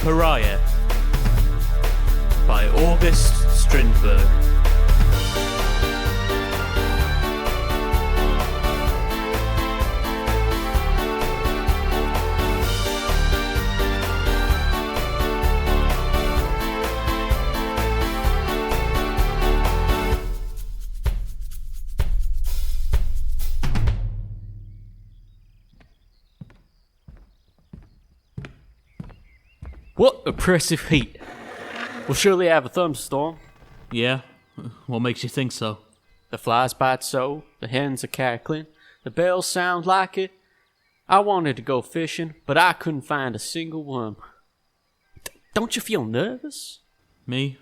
Pariah by August Strindberg. What oppressive heat. We'll surely have a thunderstorm. Yeah? What makes you think so? The flies bite so, the hens are cackling, the bells sound like it. I wanted to go fishing, but I couldn't find a single one. Don't you feel nervous? Me?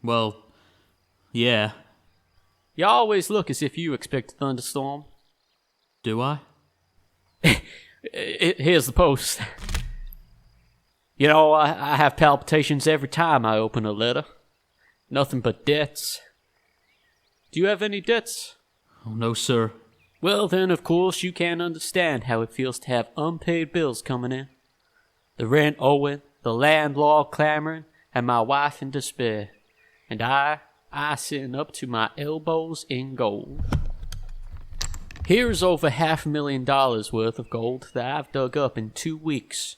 Well, yeah. You always look as if you expect a thunderstorm. Do I? Here's the post. You know, I have palpitations every time I open a letter. Nothing but debts. Do you have any debts? Oh, no, sir. Well, then, of course, you can't understand how it feels to have unpaid bills coming in. The rent owing, the landlord clamoring, and my wife in despair. And I sitting up to my elbows in gold. Here is over $500,000 worth of gold that I've dug up in 2 weeks.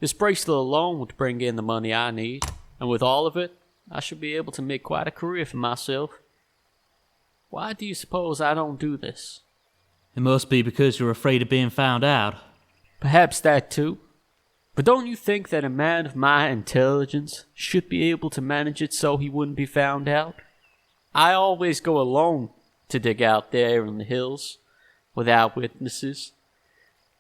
This bracelet alone would bring in the money I need, and with all of it, I should be able to make quite a career for myself. Why do you suppose I don't do this? It must be because you're afraid of being found out. Perhaps that too. But don't you think that a man of my intelligence should be able to manage it so he wouldn't be found out? I always go alone to dig out there in the hills, without witnesses.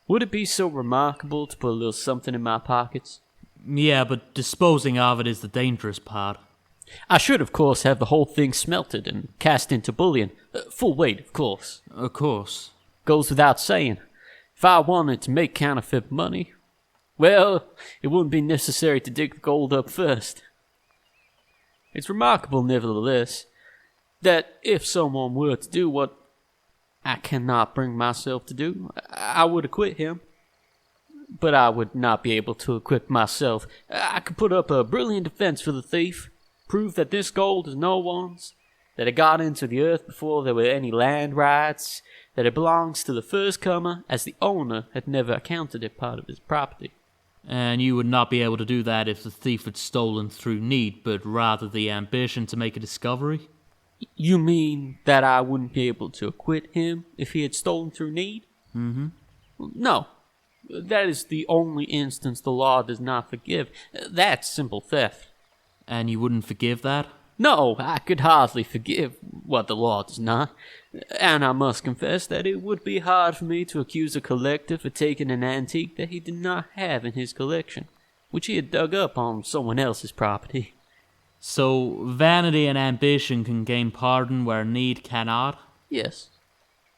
Would it be so remarkable to put a little something in my pockets? Yeah, but disposing of it is the dangerous part. I should, of course, have the whole thing smelted and cast into bullion. Full weight, of course. Of course. Goes without saying. If I wanted to make counterfeit money, well, it wouldn't be necessary to dig the gold up first. It's remarkable, nevertheless, that if someone were to do what I cannot bring myself to do, I would acquit him. But I would not be able to acquit myself. I could put up a brilliant defense for the thief, prove that this gold is no one's, that it got into the earth before there were any land rights, that it belongs to the first comer, as the owner had never accounted it part of his property. And you would not be able to do that if the thief had stolen through need, but rather the ambition to make a discovery? You mean that I wouldn't be able to acquit him if he had stolen through need? Mm-hmm. No. That is the only instance the law does not forgive. That's simple theft. And you wouldn't forgive that? No, I could hardly forgive what the law does not. And I must confess that it would be hard for me to accuse a collector for taking an antique that he did not have in his collection, which he had dug up on someone else's property. So, vanity and ambition can gain pardon where need cannot? Yes.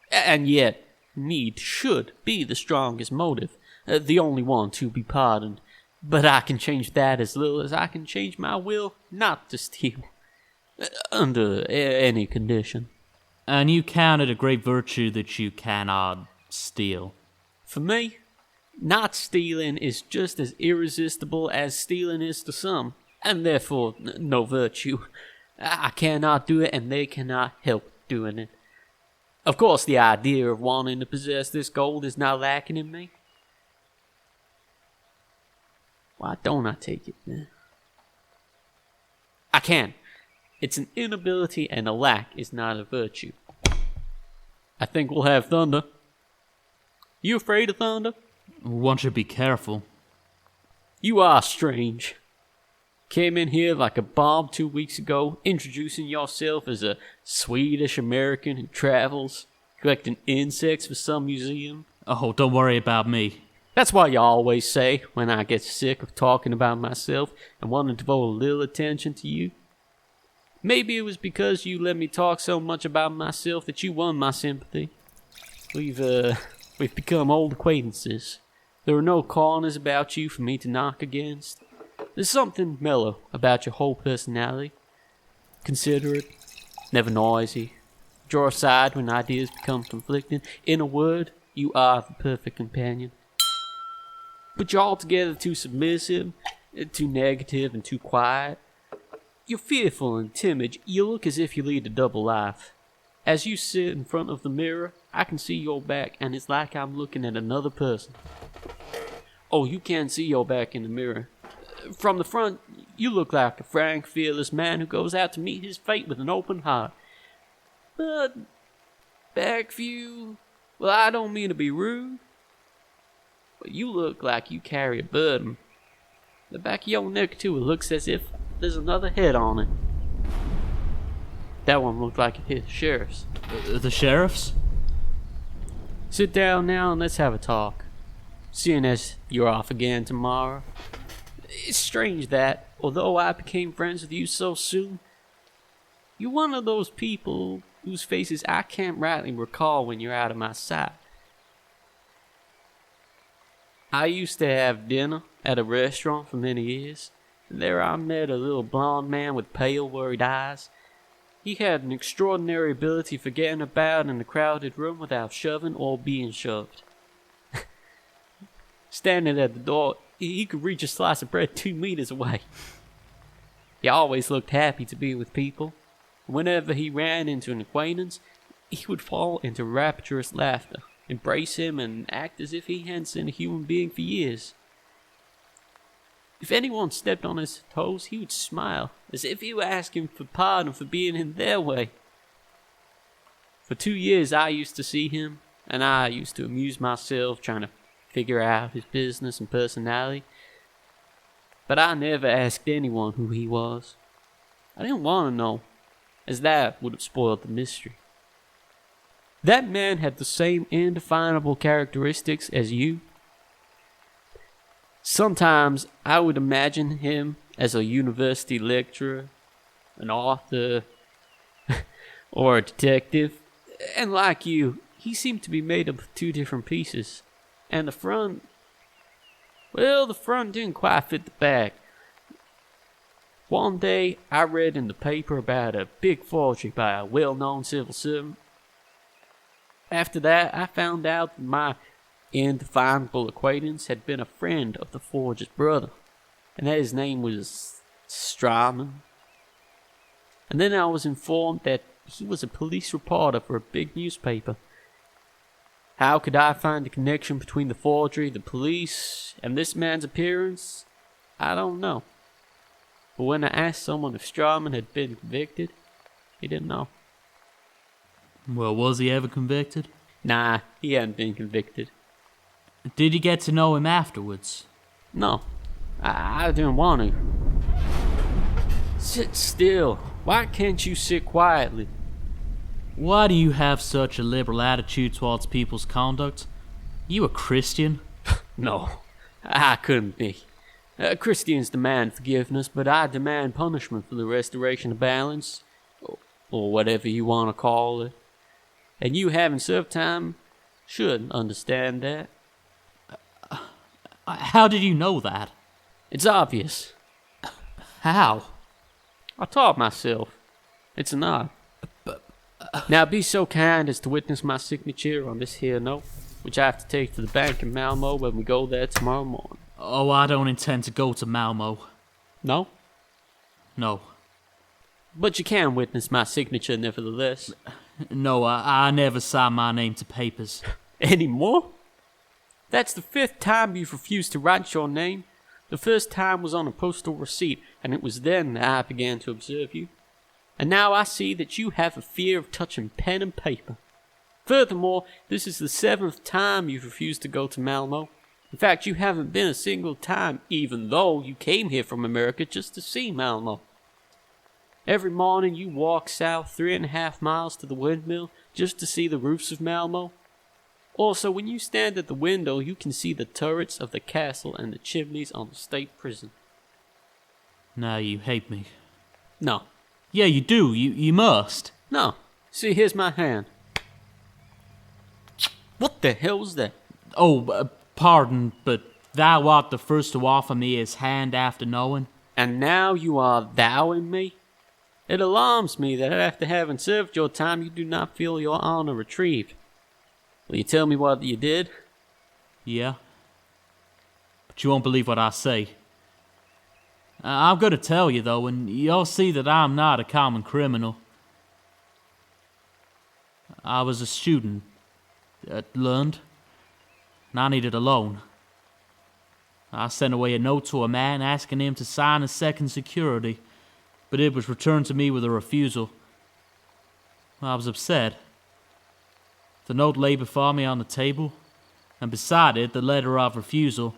And yet, need should be the strongest motive, the only one to be pardoned. But I can change that as little as I can change my will not to steal, under any condition. And you count it a great virtue that you cannot steal? For me, not stealing is just as irresistible as stealing is to some. And therefore, no virtue. I cannot do it, and they cannot help doing it. Of course, the idea of wanting to possess this gold is not lacking in me. Why don't I take it, then? I can. It's an inability, and a lack is not a virtue. I think we'll have thunder. You afraid of thunder? One should be careful. You are strange. Came in here like a bomb 2 weeks ago, introducing yourself as a Swedish American who travels, collecting insects for some museum. Oh, don't worry about me. That's what you always say when I get sick of talking about myself and want to devote a little attention to you. Maybe it was because you let me talk so much about myself that you won my sympathy. We've become old acquaintances. There are no corners about you for me to knock against. There's something mellow about your whole personality. Considerate, never noisy. Draw aside when ideas become conflicting. In a word, you are the perfect companion. But you're altogether too submissive, Too negative and too quiet. You're fearful and timid. You look as if you lead a double life. As you sit in front of the mirror, I can see your back, and it's like I'm looking at another person. Oh, you can't see your back in the mirror. From the front, you look like a frank, fearless man who goes out to meet his fate with an open heart. But back view, well, I don't mean to be rude, but you look like you carry a burden. The back of your neck, too, it looks as if there's another head on it. That one looked like it hit the sheriff's. The sheriff's? Sit down now and let's have a talk. Seeing as you're off again tomorrow. It's strange that, although I became friends with you so soon, you're one of those people whose faces I can't rightly recall when you're out of my sight. I used to have dinner at a restaurant for many years, and there I met a little blonde man with pale, worried eyes. He had an extraordinary ability for getting about in a crowded room without shoving or being shoved. Standing at the door, he could reach a slice of bread 2 meters away. He always looked happy to be with people. Whenever he ran into an acquaintance, he would fall into rapturous laughter, embrace him, and act as if he hadn't seen a human being for years. If anyone stepped on his toes, he would smile, as if he were asking for pardon for being in their way. For 2 years I used to see him, and I used to amuse myself trying to figure out his business and personality. But I never asked anyone who he was. I didn't want to know, as that would have spoiled the mystery. That man had the same indefinable characteristics as you. Sometimes I would imagine him as a university lecturer, an author, or a detective. And like you, he seemed to be made up of 2 different pieces. And the front, well, the front didn't quite fit the back. One day, I read in the paper about a big forgery by a well-known civil servant. After that, I found out that my indefinable acquaintance had been a friend of the forger's brother, and that his name was Strindberg. And then I was informed that he was a police reporter for a big newspaper. How could I find a connection between the forgery, the police, and this man's appearance? I don't know. But when I asked someone if Strindberg had been convicted, he didn't know. Well, was he ever convicted? Nah, he hadn't been convicted. Did you get to know him afterwards? No, I didn't want to. Sit still. Why can't you sit quietly? Why do you have such a liberal attitude towards people's conduct? You a Christian? No, I couldn't be. Christians demand forgiveness, but I demand punishment for the restoration of balance, or whatever you want to call it. And you having served time should understand that. How did you know that? It's obvious. How? I taught myself. It's an art. Now be so kind as to witness my signature on this here note, which I have to take to the bank in Malmo when we go there tomorrow morning. Oh, I don't intend to go to Malmo. No? No. But you can witness my signature nevertheless. No, I never signed my name to papers. Anymore? That's the 5th time you've refused to write your name. The first time was on a postal receipt, and it was then that I began to observe you. And now I see that you have a fear of touching pen and paper. Furthermore, this is the 7th time you've refused to go to Malmo. In fact, you haven't been a single time, even though you came here from America just to see Malmo. Every morning you walk south 3.5 miles to the windmill just to see the roofs of Malmo. Also, when you stand at the window, you can see the turrets of the castle and the chimneys on the state prison. Now you hate me. No. Yeah, you do. You must. No. See, here's my hand. What the hell was that? Oh, pardon, but thou art the first to offer me his hand after knowing. And now you are thouing me? It alarms me that after having served your time, you do not feel your honor retrieved. Will you tell me what you did? Yeah. But you won't believe what I say. I'm going to tell you, though, and you'll see that I'm not a common criminal. I was a student at Lund, and I needed a loan. I sent away a note to a man asking him to sign a second security, but it was returned to me with a refusal. I was upset. The note lay before me on the table, and beside it the letter of refusal.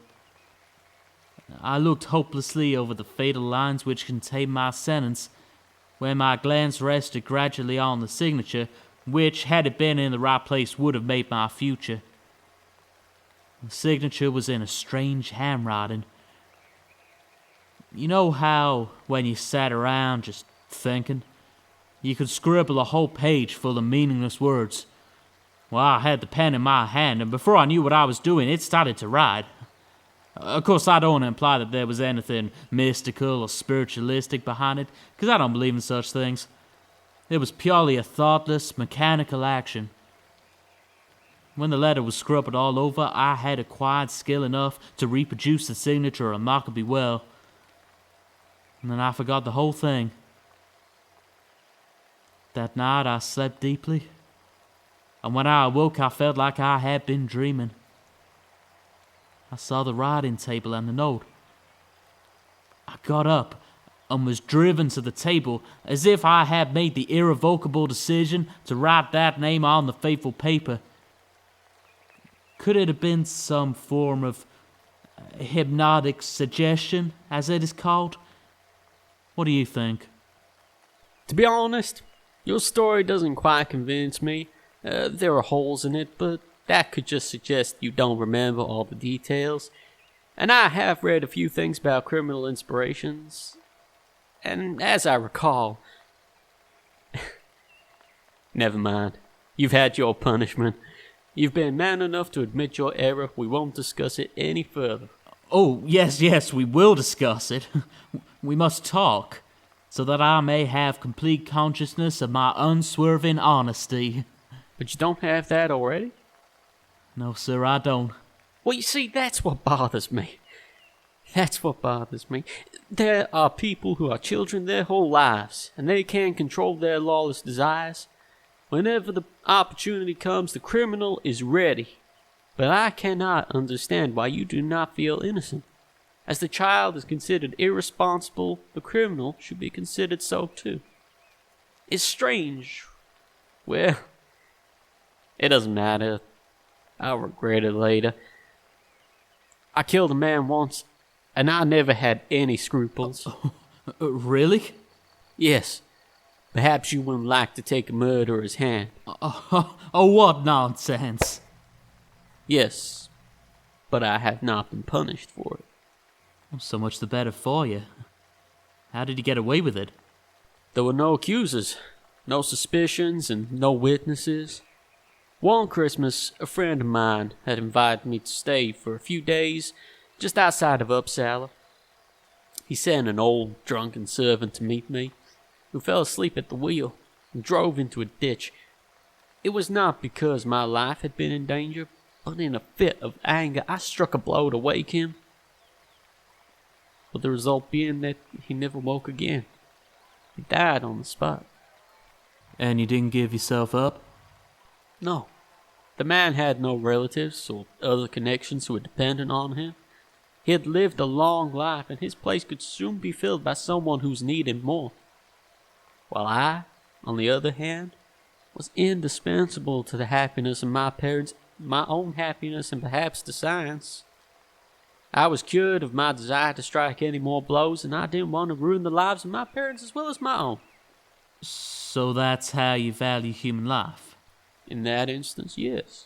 I looked hopelessly over the fatal lines which contained my sentence, when my glance rested gradually on the signature, which, had it been in the right place, would have made my future. The signature was in a strange handwriting. You know how, when you sat around just thinking, you could scribble a whole page full of meaningless words? Well, I had the pen in my hand, and before I knew what I was doing, it started to write. Of course, I don't imply that there was anything mystical or spiritualistic behind it, because I don't believe in such things. It was purely a thoughtless, mechanical action. When the letter was scrubbed all over, I had acquired skill enough to reproduce the signature remarkably well. And then I forgot the whole thing. That night I slept deeply, and when I awoke I felt like I had been dreaming. I saw the writing table and the note. I got up and was driven to the table as if I had made the irrevocable decision to write that name on the fateful paper. Could it have been some form of hypnotic suggestion, as it is called? What do you think? To be honest, your story doesn't quite convince me. There are holes in it, but that could just suggest you don't remember all the details. And I have read a few things about criminal inspirations. And as I recall... Never mind. You've had your punishment. You've been man enough to admit your error. We won't discuss it any further. Oh, yes, we will discuss it. We must talk, so that I may have complete consciousness of my unswerving honesty. But you don't have that already? No, sir, I don't. Well, you see, that's what bothers me. That's what bothers me. There are people who are children their whole lives, and they can't control their lawless desires. Whenever the opportunity comes, the criminal is ready. But I cannot understand why you do not feel innocent. As the child is considered irresponsible, the criminal should be considered so too. It's strange. Well, it doesn't matter. I'll regret it later. I killed a man once, and I never had any scruples. Really? Yes. Perhaps you wouldn't like to take a murderer's hand. Oh, what nonsense. Yes, but I have not been punished for it. So much the better for you. How did you get away with it? There were no accusers, no suspicions, and no witnesses. One Christmas, a friend of mine had invited me to stay for a few days just outside of Uppsala. He sent an old, drunken servant to meet me, who fell asleep at the wheel and drove into a ditch. It was not because my life had been in danger, but in a fit of anger I struck a blow to wake him. But the result being that he never woke again. He died on the spot. And you didn't give yourself up? No. The man had no relatives or other connections who were dependent on him. He had lived a long life, and his place could soon be filled by someone who's needed more. While I, on the other hand, was indispensable to the happiness of my parents, my own happiness, and perhaps to science. I was cured of my desire to strike any more blows, and I didn't want to ruin the lives of my parents as well as my own. So that's how you value human life? In that instance, yes.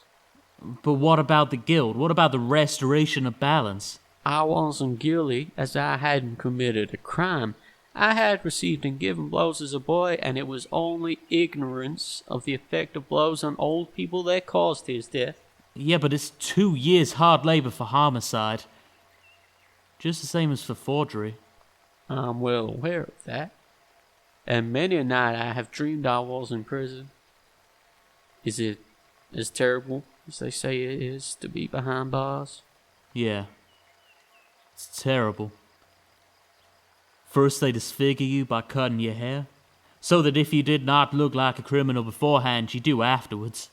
But what about the guild? What about the restoration of balance? I wasn't guilty, as I hadn't committed a crime. I had received and given blows as a boy, and it was only ignorance of the effect of blows on old people that caused his death. Yeah, but it's 2 years hard labor for homicide. Just the same as for forgery. I'm well aware of that. And many a night I have dreamed I was in prison. Is it as terrible as they say it is to be behind bars? Yeah. It's terrible. First they disfigure you by cutting your hair, so that if you did not look like a criminal beforehand, you do afterwards.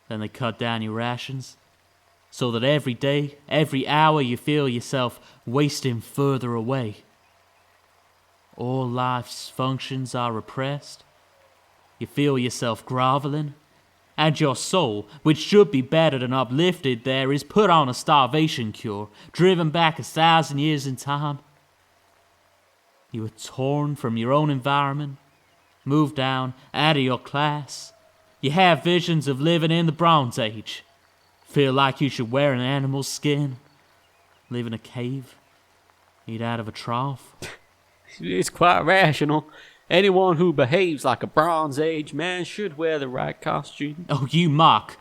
Then they cut down your rations, so that every day, every hour you feel yourself wasting further away. All life's functions are repressed. You feel yourself groveling, and your soul, which should be bettered and uplifted there, is put on a starvation cure, driven back 1,000 years in time. You are torn from your own environment, moved down out of your class. You have visions of living in the Bronze Age. Feel like you should wear an animal's skin, live in a cave, eat out of a trough. It's quite rational. Anyone who behaves like a Bronze Age man should wear the right costume. Oh, you mock,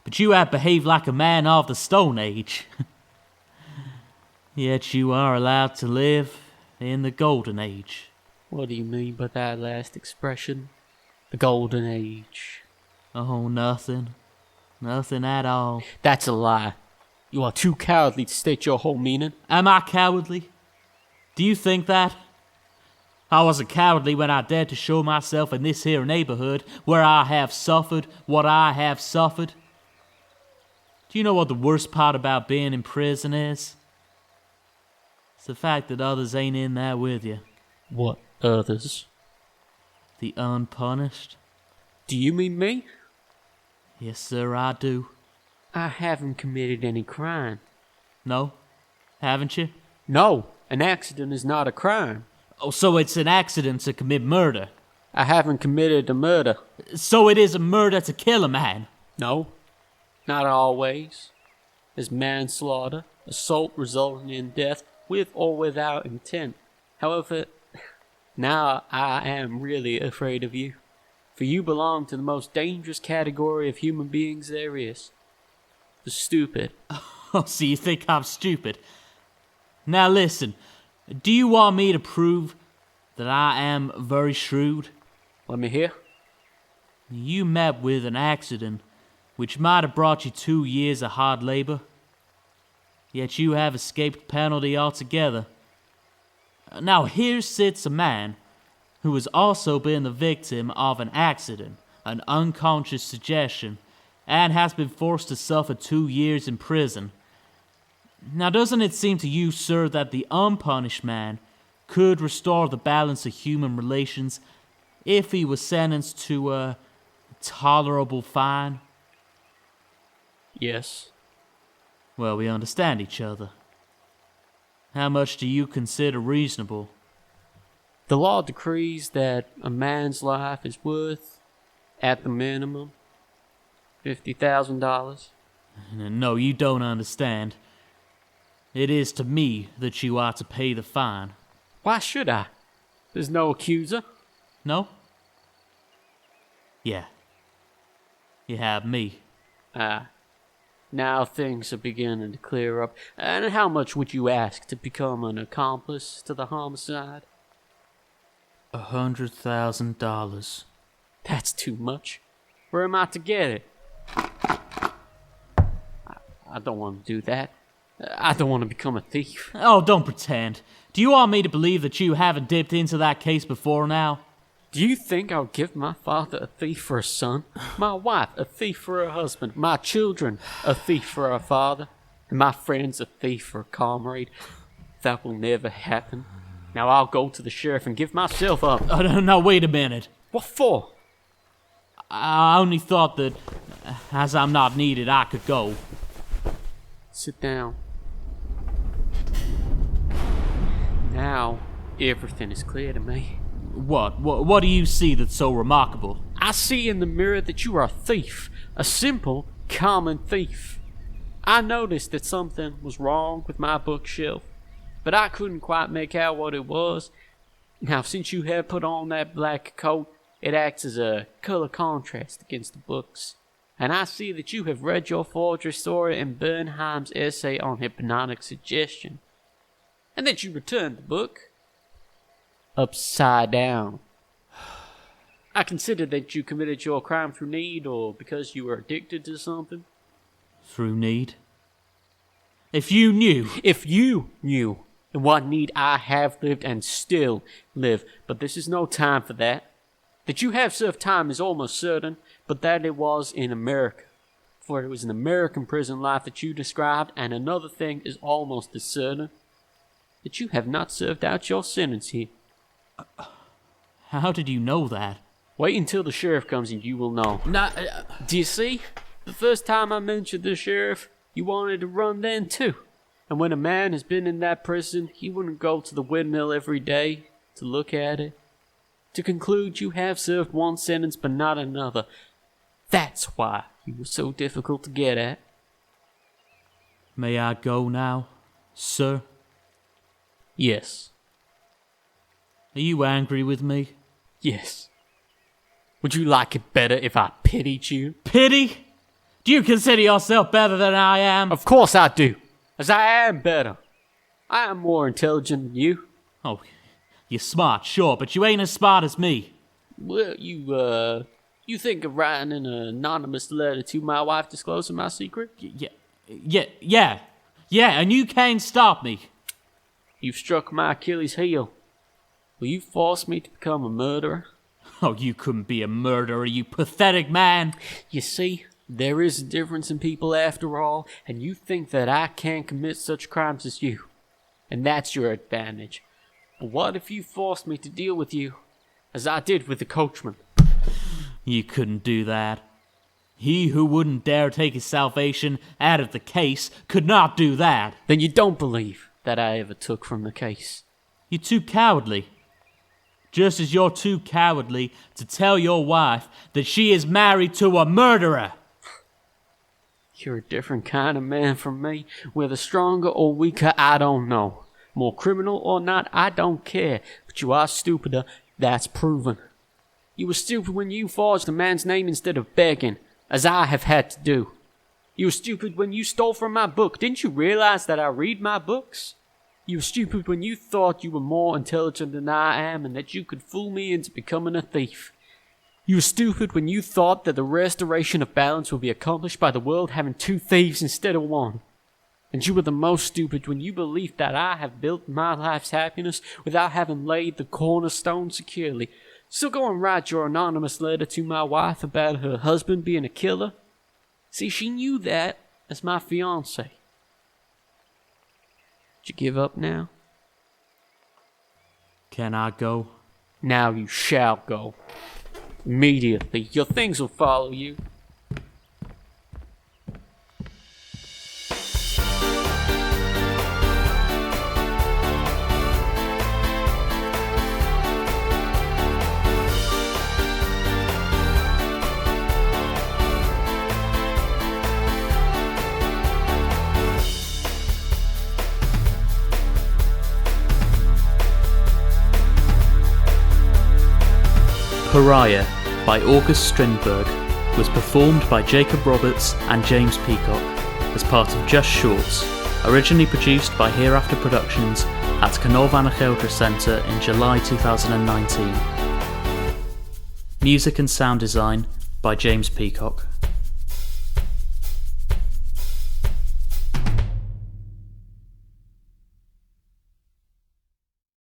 but you have behaved like a man of the Stone Age. Yet you are allowed to live in the Golden Age. What do you mean by that last expression? The Golden Age. Oh, nothing. Nothing at all. That's a lie. You are too cowardly to state your whole meaning. Am I cowardly? Do you think that? I wasn't cowardly when I dared to show myself in this here neighborhood where I have suffered what I have suffered. Do you know what the worst part about being in prison is? It's the fact that others ain't in there with you. What others? The unpunished. Do you mean me? Yes, sir, I do. I haven't committed any crime. No? Haven't you? No, an accident is not a crime. Oh, so it's an accident to commit murder. I haven't committed a murder. So it is a murder to kill a man. No, not always. There's manslaughter, assault resulting in death with or without intent. However, now I am really afraid of you, for you belong to the most dangerous category of human beings there is. The stupid. Oh, so you think I'm stupid? Now listen, do you want me to prove that I am very shrewd? Let me hear. You met with an accident which might have brought you 2 years of hard labor, yet you have escaped penalty altogether. Now here sits a man who has also been the victim of an accident, an unconscious suggestion, and has been forced to suffer 2 years in prison. Now doesn't it seem to you, sir, that the unpunished man could restore the balance of human relations if he was sentenced to a tolerable fine? Yes. Well, we understand each other. How much do you consider reasonable? The law decrees that a man's life is worth, at the minimum, $50,000. No, you don't understand. It is to me that you are to pay the fine. Why should I? There's no accuser. No? Yeah. You have me. Now things are beginning to clear up. And how much would you ask to become an accomplice to the homicide? $100,000. That's too much. Where am I to get it? I don't want to do that. I don't want to become a thief. Oh, don't pretend. Do you want me to believe that you haven't dipped into that case before now? Do you think I'll give my father a thief for a son? My wife a thief for her husband? My children a thief for a father? And my friends a thief for a comrade? That will never happen. Now I'll go to the sheriff and give myself up. Oh, no, wait a minute. What for? I only thought that, as I'm not needed, I could go. Sit down. Now, everything is clear to me. What do you see that's so remarkable? I see in the mirror that you are a thief. A simple, common thief. I noticed that something was wrong with my bookshelf, but I couldn't quite make out what it was. Now, since you have put on that black coat, it acts as a color contrast against the books. And I see that you have read your forgery story and Bernheim's essay on hypnotic suggestion. And that you returned the book upside down. I consider that you committed your crime through need or because you were addicted to something. Through need? If you knew... If you knew And what need I have lived and still live, but this is no time for that. That you have served time is almost certain, but that it was in America. For it was an American prison life that you described, and another thing is almost as certain, that you have not served out your sentence here. How did you know that? Wait until the sheriff comes and you will know. Do you see? The first time I mentioned the sheriff, you wanted to run then too. And when a man has been in that prison, he wouldn't go to the windmill every day to look at it. To conclude you have served one sentence but not another. That's why you were so difficult to get at. May I go now, sir? Yes. Are you angry with me? Yes. Would you like it better if I pitied you? Pity? Do you consider yourself better than I am? Of course I do, as I am better. I am more intelligent than you. Oh, you're smart, sure, but you ain't as smart as me. Well, you think of writing an anonymous letter to my wife disclosing my secret? Yeah, and you can't stop me. You've struck my Achilles heel. Will you force me to become a murderer? Oh, you couldn't be a murderer, you pathetic man. You see, there is a difference in people after all, and you think that I can't commit such crimes as you. And that's your advantage. But what if you forced me to deal with you, as I did with the coachman? You couldn't do that. He who wouldn't dare take his salvation out of the case could not do that. Then you don't believe that I ever took from the case. You're too cowardly. Just as you're too cowardly to tell your wife that she is married to a murderer. You're a different kind of man from me. Whether stronger or weaker, I don't know. More criminal or not, I don't care. But you are stupider, that's proven. You were stupid when you forged a man's name instead of begging, as I have had to do. You were stupid when you stole from my book. Didn't you realize that I read my books? You were stupid when you thought you were more intelligent than I am and that you could fool me into becoming a thief. You were stupid when you thought that the restoration of balance would be accomplished by the world having two thieves instead of one. And you were the most stupid when you believed that I have built my life's happiness without having laid the cornerstone securely. So go and write your anonymous letter to my wife about her husband being a killer. See, she knew that as my fiancé. Did you give up now? Can I go? Now you shall go. Immediately. Your things will follow you. Pariah by August Strindberg was performed by Jacob Roberts and James Peacock as part of Just Shorts, originally produced by Hereafter Productions at Canolfan Ucheldre Centre in July 2019. Music and sound design by James Peacock.